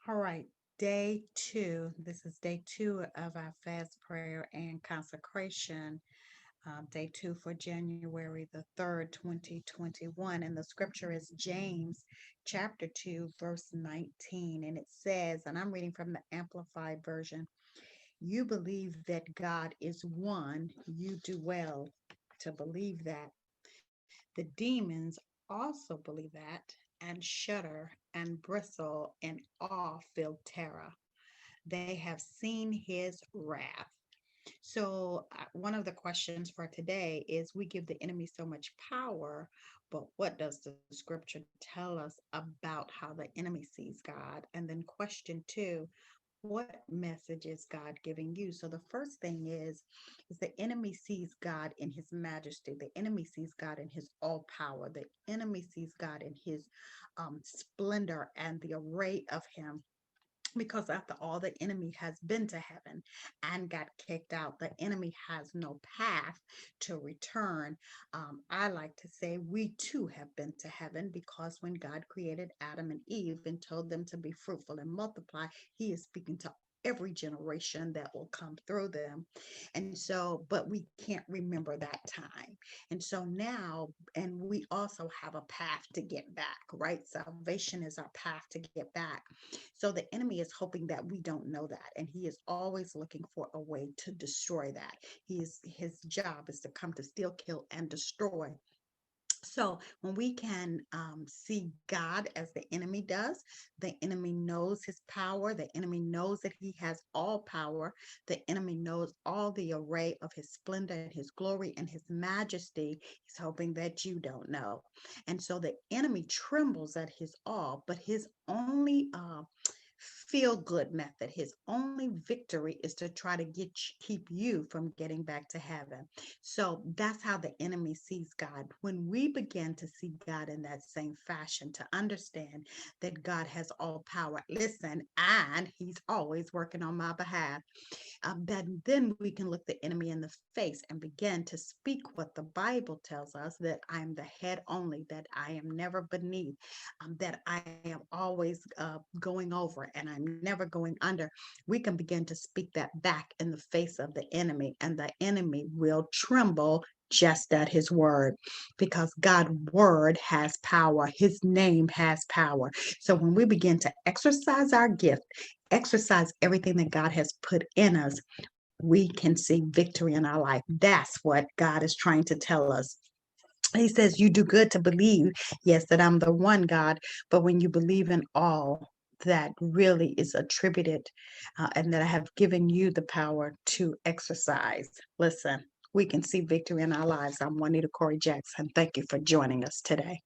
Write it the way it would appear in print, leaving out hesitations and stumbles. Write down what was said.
All right, day two. This is day two of our fast prayer and consecration. Day two for January the 3rd, 2021. And the scripture is James chapter 2, verse 19. And it says, and I'm reading from the Amplified Version, you believe that God is one, you do well to believe that. The demons also believe that and shudder and bristle in awe-filled terror. They have seen his wrath. So, one of the questions for today is we give the enemy so much power, but what does the scripture tell us about how the enemy sees God? And then, question two, what message is God giving you? So the first thing is the enemy sees God in his majesty. The enemy sees God in his all power. The enemy sees God in his splendor and the array of him, because after all, the enemy has been to heaven and got kicked out. The enemy has no path to return. I like to say we too have been to heaven, because when God created Adam and Eve and told them to be fruitful and multiply, he is speaking to every generation that will come through them. And so, but we can't remember that time. And so now, and we also have a path to get back, right? Salvation is our path to get back. So the enemy is hoping that we don't know that, and he is always looking for a way to destroy that. His job is to come to steal, kill, and destroy. So when we can see God as the enemy does, the enemy knows his power. The enemy knows that he has all power. The enemy knows all the array of his splendor and his glory and his majesty. He's hoping that you don't know. And so the enemy trembles at his awe, but his only feel good method, his only victory is to try to keep you from getting back to heaven. So that's how the enemy sees God. When we begin to see God in that same fashion, to understand that God has all power, listen, and he's always working on my behalf, then we can look the enemy in the face and begin to speak what the Bible tells us, that I am the head only, that I am never beneath, that I am always going over and I'm never going under. We can begin to speak that back in the face of the enemy, and the enemy will tremble just at his word, because God's word has power. His name has power. So when we begin to exercise our gift, exercise everything that God has put in us, we can see victory in our life. That's what God is trying to tell us. He says, you do good to believe, yes, that I'm the one God, but when you believe in all that really is attributed, and that I have given you the power to exercise, listen, we can see victory in our lives. I'm Juanita Corry Jackson. Thank you for joining us today.